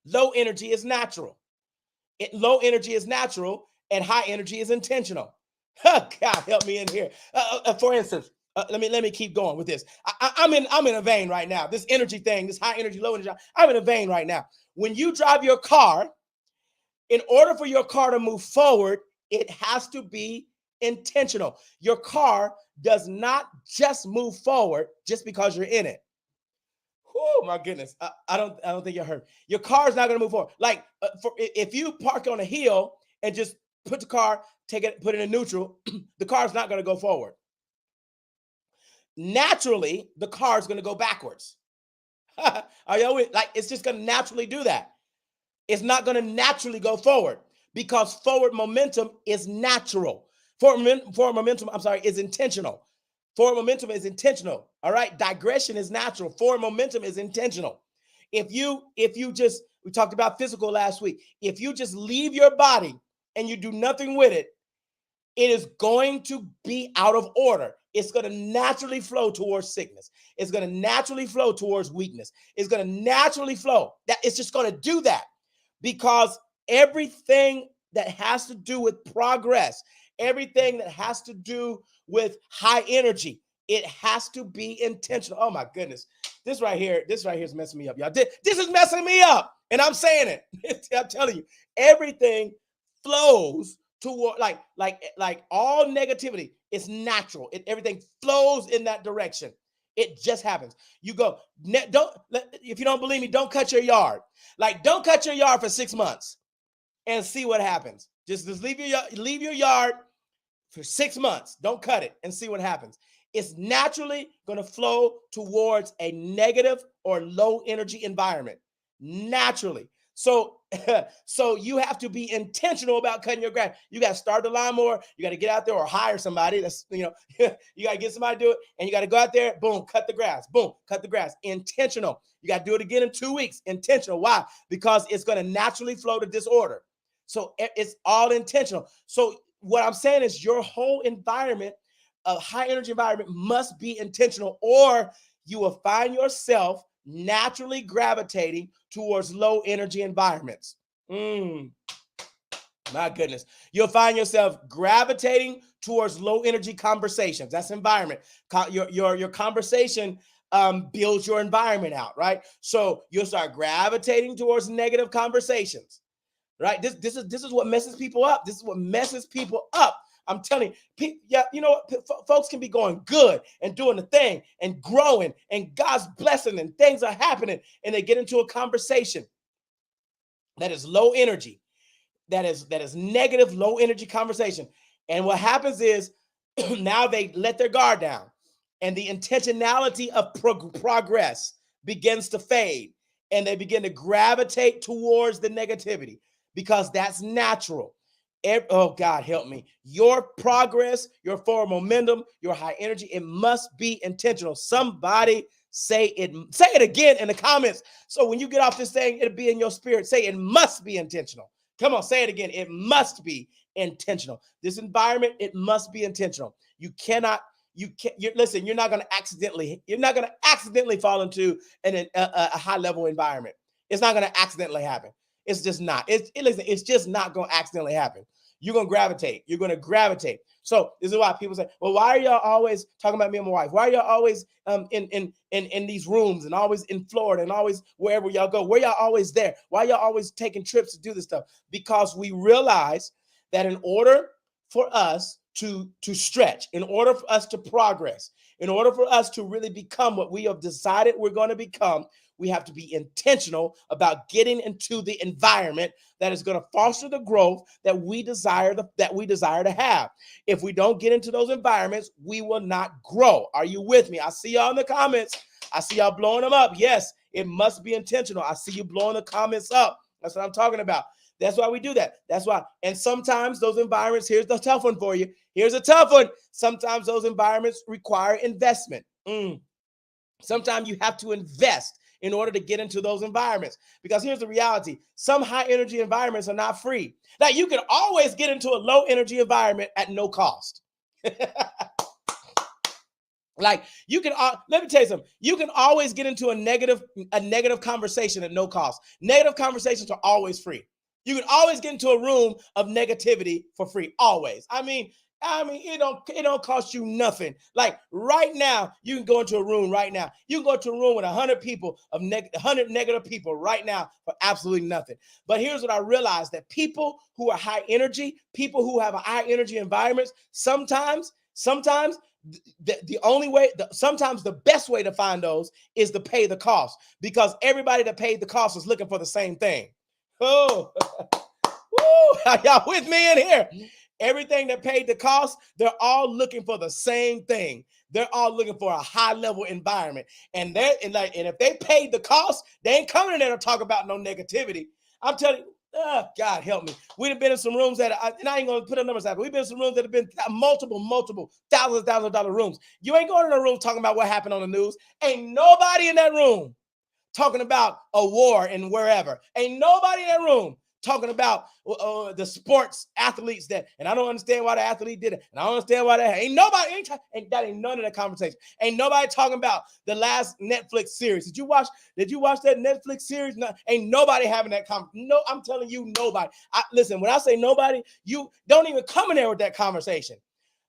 low energy is natural. Low energy is natural, and high energy is intentional. Oh, God help me in here. For instance, let me keep going with this. I'm in a vein right now. This energy thing, this high energy, low energy. I'm in a vein right now. When you drive your car, in order for your car to move forward, it has to be intentional. Your car does not just move forward just because you're in it. Oh my goodness! I don't think you heard. Your car is not going to move forward. Like if you park on a hill and just put the car, put it in neutral, the car is not going to go forward. Naturally, the car is going to go backwards. Are y'all with? Like, it's just going to naturally do that. It's not going to naturally go forward because forward momentum is natural. Forward momentum, is intentional. Forward momentum is intentional. All right. Digression is natural. Forward momentum is intentional. If you just, we talked about physical last week. If you just leave your body and you do nothing with it, it is going to be out of order. It's going to naturally flow towards sickness. It's going to naturally flow towards weakness. It's going to naturally flow. That it's just going to do that because everything that has to do with progress, everything that has to do with high energy, it has to be intentional. Oh my goodness. This right here is messing me up, y'all. This is messing me up. And I'm saying it. I'm telling you, everything flows toward like all negativity is natural. Everything flows in that direction. It just happens. You go, if you don't believe me, don't cut your yard. Like, don't cut your yard for 6 months and see what happens. Just leave your yard for 6 months. Don't cut it and see what happens. It's naturally going to flow towards a negative or low energy environment. Naturally. So you have to be intentional about cutting your grass. You got to start the lawnmower. You got to get out there or hire somebody. That's, you got to get somebody to do it. And you got to go out there, boom, cut the grass. Boom, cut the grass. Intentional. You got to do it again in 2 weeks. Intentional. Why? Because it's going to naturally flow to disorder. So it's all intentional. So what I'm saying is your whole environment, a high energy environment, must be intentional, or you will find yourself naturally gravitating towards low energy environments. My goodness. You'll find yourself gravitating towards low energy conversations. That's environment. Your conversation builds your environment out, right? So you'll start gravitating towards negative conversations, right? This is what messes people up. This is what messes people up. I'm telling you, yeah, you know what? Folks can be going good and doing the thing and growing and God's blessing and things are happening, and they get into a conversation that is low energy, that is negative, low energy conversation. And what happens is now they let their guard down, and the intentionality of progress begins to fade, and they begin to gravitate towards the negativity because that's natural. Oh, God, help me. Your progress, your forward momentum, your high energy, it must be intentional. Somebody say it again in the comments. So when you get off this thing, it'll be in your spirit. Say it must be intentional. Come on, say it again. It must be intentional. This environment, it must be intentional. You cannot, listen, you're not going to accidentally fall into a high level environment. It's not going to accidentally happen. It's just not. Listen, it's just not going to accidentally happen. You're going to gravitate. You're going to gravitate. So this is why people say, well, why are y'all always talking about me and my wife? Why are y'all always in these rooms and always in Florida and always wherever y'all go? Where y'all always there? Why y'all always taking trips to do this stuff? Because we realize that in order for us to stretch, in order for us to progress, in order for us to really become what we have decided we're going to become, we have to be intentional about getting into the environment that is going to foster the growth that we desire to have. If we don't get into those environments, we will not grow. Are you with me? I see y'all in the comments. I see y'all blowing them up. Yes, it must be intentional. I see you blowing the comments up. That's what I'm talking about. That's why we do that. That's why. And sometimes those environments, here's the tough one for you. Here's a tough one. Sometimes those environments require investment. Sometimes you have to invest in order to get into those environments. Because here's the reality. Some high energy environments are not free. Now, you can always get into a low energy environment at no cost. Like you can, let me tell you something. You can always get into a negative conversation at no cost. Negative conversations are always free. You can always get into a room of negativity for free. Always. I mean, it don't cost you nothing. Like right now, you can go into a room right now. You can go to a room with 100 people 100 negative people right now for absolutely nothing. But here's what I realized, that people who are high energy, people who have a high energy environments, sometimes the only way, sometimes the best way to find those is to pay the cost, because everybody that paid the cost is looking for the same thing. Oh, woo, y'all with me in here? Everything that paid the cost, they're all looking for the same thing. They're all looking for a high level environment. And if they paid the cost, they ain't coming in there to talk about no negativity. I'm telling you, God help me. We've been in some rooms and I ain't gonna put the numbers out, but we've been in some rooms that have been multiple thousands of dollar rooms. You ain't going in a room talking about what happened on the news. Ain't nobody in that room talking about a war and wherever. Ain't nobody in that room talking about the sports athletes and I don't understand why the athlete did it. And I don't understand why that ain't none of that conversation. Ain't nobody talking about the last Netflix series. Did you watch that Netflix series? No, ain't nobody having that conversation. No, I'm telling you, nobody. Listen, when I say nobody, you don't even come in there with that conversation.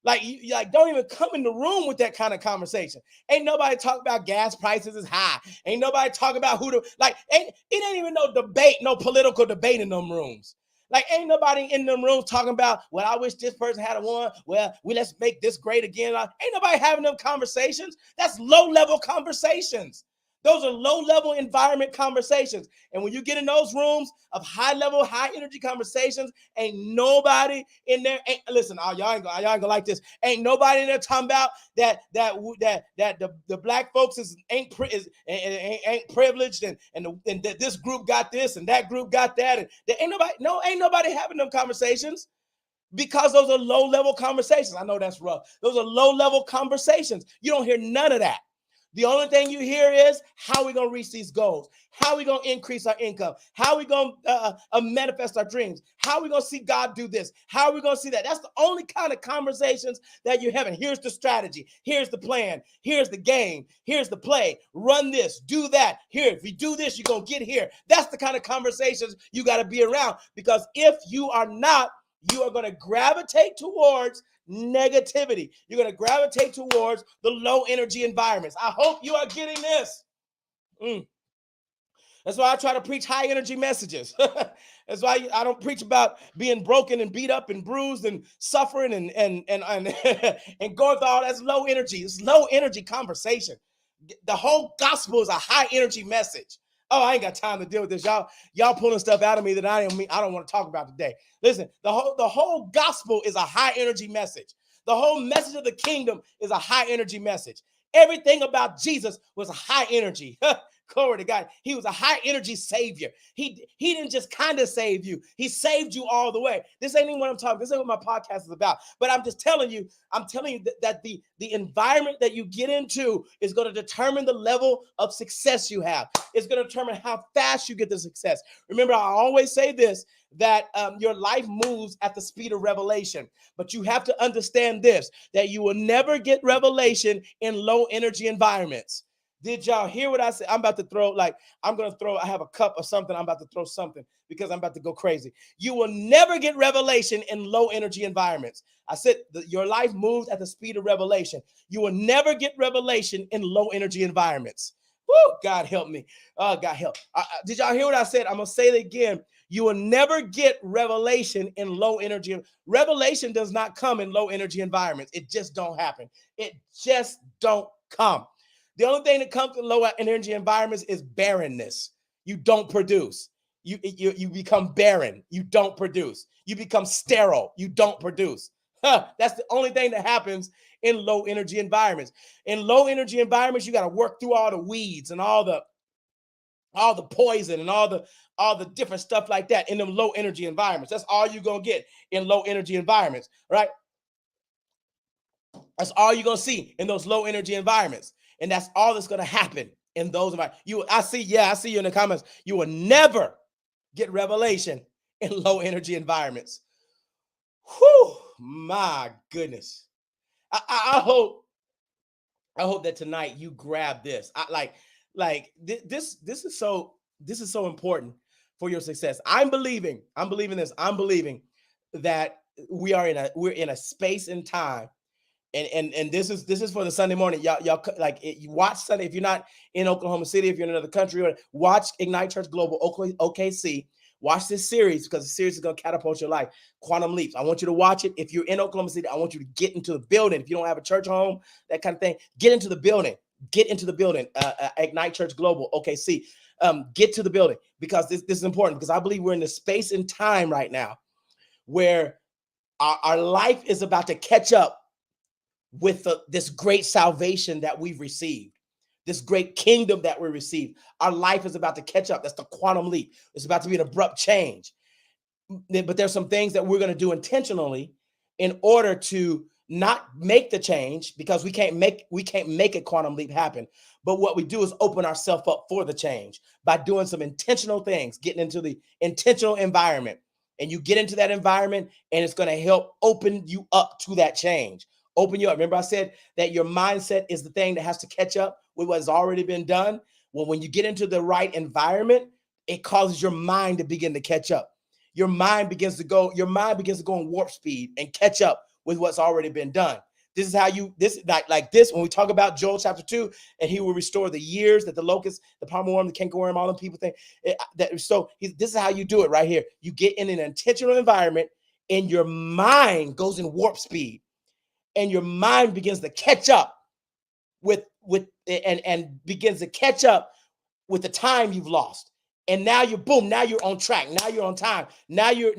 Like, you don't even come in the room with that kind of conversation. Ain't nobody talk about gas prices is high. Ain't nobody talk about it ain't even no debate, no political debate in them rooms. Like, ain't nobody in them rooms talking about, well, I wish this person had won. Well, let's make this great again. Ain't nobody having them conversations. That's low-level conversations. Those are low-level environment conversations. And when you get in those rooms of high-level, high-energy conversations, ain't nobody in there. Listen, y'all ain't gonna like this. Ain't nobody in there talking about that the black folks ain't privileged and this group got this and that group got that. And ain't nobody having them conversations. Because those are low-level conversations. I know that's rough. Those are low-level conversations. You don't hear none of that. The only thing you hear is, how are we going to reach these goals? How are we going to increase our income? How are we going to manifest our dreams? How are we going to see God do this? How are we going to see that? That's the only kind of conversations that you're having. Here's the strategy. Here's the plan. Here's the game. Here's the play. Run this. Do that. Here, if you do this, you're going to get here. That's the kind of conversations you got to be around. Because if you are not, you are going to gravitate towards negativity. You're going to gravitate towards the low energy environments. I hope you are getting this. That's why I try to preach high energy messages. That's why I don't preach about being broken and beat up and bruised and suffering and and going through all that's low energy. It's low energy conversation. The whole gospel is a high energy message. Oh, I ain't got time to deal with this. Y'all pulling stuff out of me that I don't want to talk about today. Listen, the whole gospel is a high energy message. The whole message of the kingdom is a high energy message. Everything about Jesus was a high energy. Glory to God. He was a high energy savior. He didn't just kind of save you. He saved you all the way. This ain't even what I'm talking. This ain't what my podcast is about. But I'm just telling you, that the environment that you get into is going to determine the level of success you have. It's going to determine how fast you get the success. Remember, I always say this, that your life moves at the speed of revelation. But you have to understand this, that you will never get revelation in low energy environments. Did y'all hear what I said? I'm about to throw, I have a cup or something. I'm about to throw something because I'm about to go crazy. You will never get revelation in low energy environments. I said your life moves at the speed of revelation. You will never get revelation in low energy environments. Woo, God help me. Oh, God help. Did y'all hear what I said? I'm going to say it again. You will never get revelation in low energy. Revelation does not come in low energy environments. It just don't happen. It just don't come. The only thing that comes in low energy environments is barrenness. You don't produce. You become barren. You don't produce. You become sterile. You don't produce. That's the only thing that happens in low energy environments. In low energy environments, you got to work through all the weeds and all the poison and all the different stuff like that in them low energy environments. That's all you're going to get in low energy environments, right? That's all you're going to see in those low energy environments. And that's all that's going to happen in those environments. I see you in the comments. You will never get revelation in low energy environments. Whew, my goodness. I hope that tonight you grab this. This is so important for your success. I'm believing that we're in a space and time. And this is for the Sunday morning. Y'all you watch Sunday. If you're not in Oklahoma City, if you're in another country, or watch Ignite Church Global OKC. Watch this series, because the series is going to catapult your life. Quantum Leaps. I want you to watch it. If you're in Oklahoma City, I want you to get into the building. If you don't have a church home, that kind of thing, get into the building. Ignite Church Global OKC. Get to the building, because this is important, because I believe we're in the space and time right now where our life is about to catch up with this great salvation that we've received, this great kingdom that we received. Our life is about to catch up. That's the quantum leap. It's about to be an abrupt change. But there's some things that we're going to do intentionally in order to not make the change, because we can't make a quantum leap happen. But what we do is open ourselves up for the change by doing some intentional things, getting into the intentional environment. And you get into that environment, and it's going to help open you up to that change. Open you up. Remember, I said that your mindset is the thing that has to catch up with what has already been done. Well, when you get into the right environment, it causes your mind to begin to catch up. Your mind begins to go in warp speed and catch up with what's already been done. This is how when we talk about Joel chapter 2, and he will restore the years that the locust, the palmer worm, the cankerworm, all them people think. This is how you do it right here. You get in an intentional environment, and your mind goes in warp speed. And your mind begins to catch up and begins to catch up with the time you've lost. And now you're on track. Now you're on time. Now you're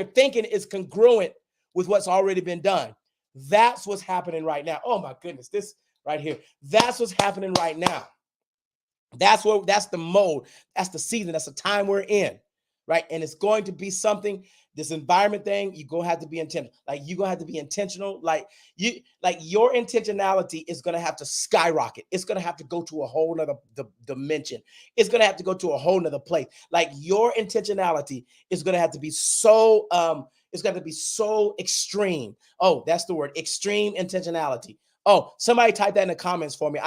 thinking is congruent with what's already been done. That's what's happening right now. Oh my goodness, this right here. That's what's happening right now. That's the mode. That's the season. That's the time we're in. Right. And it's going to be something, this environment thing, you're going to have to be intentional. You're going to have to be intentional. Your intentionality is going to have to skyrocket. It's going to have to go to a whole nother dimension. It's going to have to go to a whole nother place. Your intentionality is going to have to be so, it's got to be so extreme. Oh, that's the word, extreme intentionality. Oh, somebody type that in the comments for me.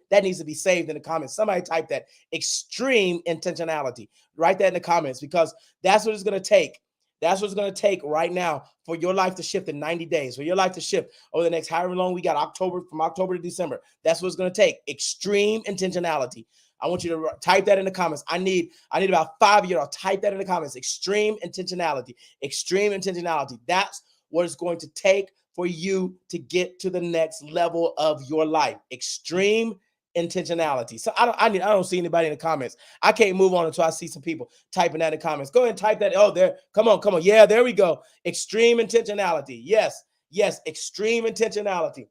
That needs to be saved in the comments. Somebody type that, extreme intentionality. Write that in the comments, because that's what it's going to take. That's what's going to take right now for your life to shift in 90 days, for your life to shift over the next however long we got, from October to December. That's what it's going to take. Extreme intentionality. I want you to type that in the comments. I need about 5 of you to type that in the comments. Extreme intentionality. Extreme intentionality. That's what it's going to take for you to get to the next level of your life. Extreme intentionality. So I don't see anybody in the comments. I can't move on until I see some people typing that in the comments. Go ahead and type that. Oh, there. Come on. Yeah, there we go. Extreme intentionality. Yes. Extreme intentionality.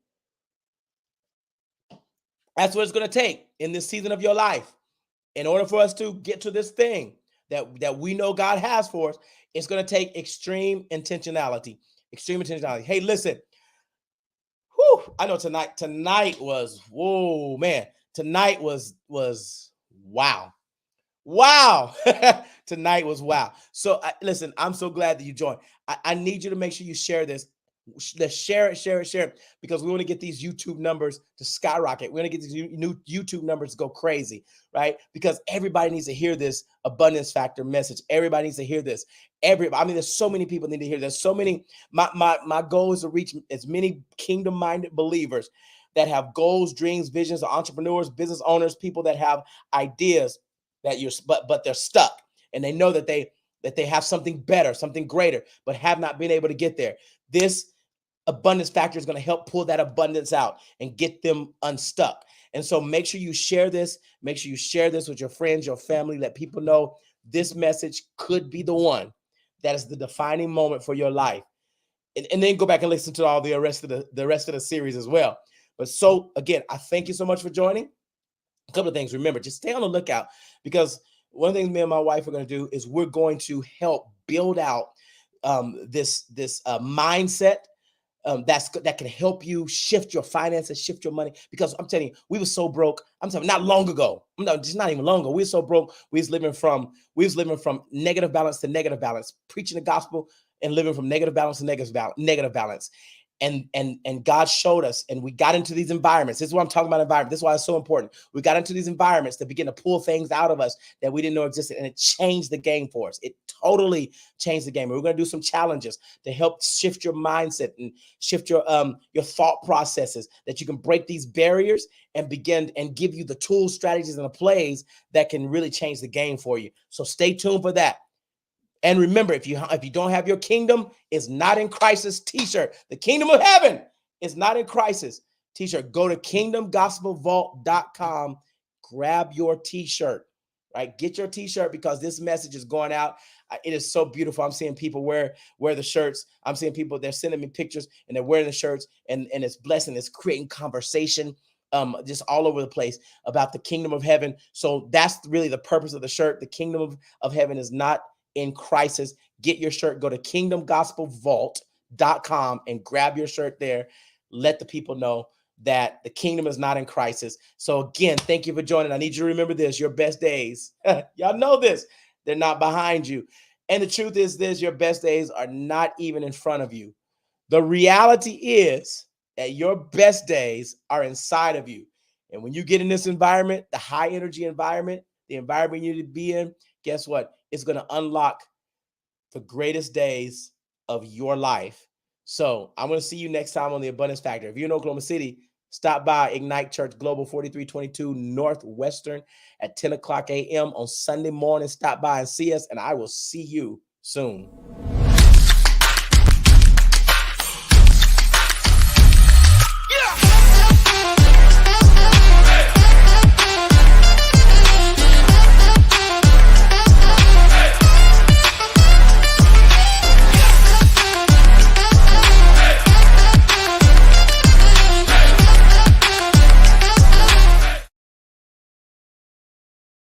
That's what it's going to take in this season of your life. In order for us to get to this thing that we know God has for us, it's going to take extreme intentionality. Extreme intentionality. Hey, listen. Whew, I know tonight was, whoa, man. Tonight was wow. Wow. Tonight was wow. So listen, I'm so glad that you joined. I need you to make sure you share this. Let's share it, because we want to get these YouTube numbers to skyrocket. We want to get these new YouTube numbers to go crazy, right? Because everybody needs to hear this abundance factor message. Everybody needs to hear this. There's so many people need to hear this. So many. My goal is to reach as many kingdom-minded believers that have goals, dreams, visions, entrepreneurs, business owners, people that have ideas that but they're stuck, and they know that they have something better, something greater, but have not been able to get there. This abundance factor is going to help pull that abundance out and get them unstuck. And so make sure you share this. Make sure you share this with your friends, your family. Let people know this message could be the one that is the defining moment for your life. And then go back and listen to all the rest of the series as well. But so again, I thank you so much for joining. A couple of things. Remember, just stay on the lookout, because one of the things me and my wife are going to do is we're going to help build out this mindset that can help you shift your finances, shift your money. Because I'm telling you, we were so broke. I'm telling you, not long ago. No, just not even long ago. We were so broke. We was living from negative balance to negative balance, preaching the gospel and living from negative balance to negative balance. And God showed us, and we got into these environments. This is what I'm talking about, environment. This is why it's so important. We got into these environments that begin to pull things out of us that we didn't know existed, and it changed the game for us. It totally changed the game. And we're going to do some challenges to help shift your mindset and shift your thought processes, that you can break these barriers and begin and give you the tools, strategies, and the plays that can really change the game for you. So stay tuned for that. And remember, if you don't have your kingdom is not in crisis t-shirt, the kingdom of heaven is not in crisis t-shirt, go to kingdomgospelvault.com, grab your t-shirt, right? Get your t-shirt, because this message is going out. It is so beautiful. I'm seeing people wear the shirts. I'm seeing people, they're sending me pictures and they're wearing the shirts, and it's blessing. It's creating conversation just all over the place about the kingdom of heaven. So that's really the purpose of the shirt. The kingdom of heaven is not in crisis. Get your shirt. Go to kingdomgospelvault.com and grab your shirt there. Let the people know that the kingdom is not in crisis. So again, thank you for joining. I need you to remember this: your best days, y'all know this, they're not behind you. And the truth is this: your best days are not even in front of you. The reality is that your best days are inside of you. And when you get in this environment, the high energy environment, the environment you need to be in, guess what? It's going to unlock the greatest days of your life. So I'm going to see you next time on the Abundance Factor. If you're in Oklahoma City, stop by Ignite Church Global, 4322 Northwestern at 10 o'clock a.m. on Sunday morning. Stop by and see us, and I will see you soon.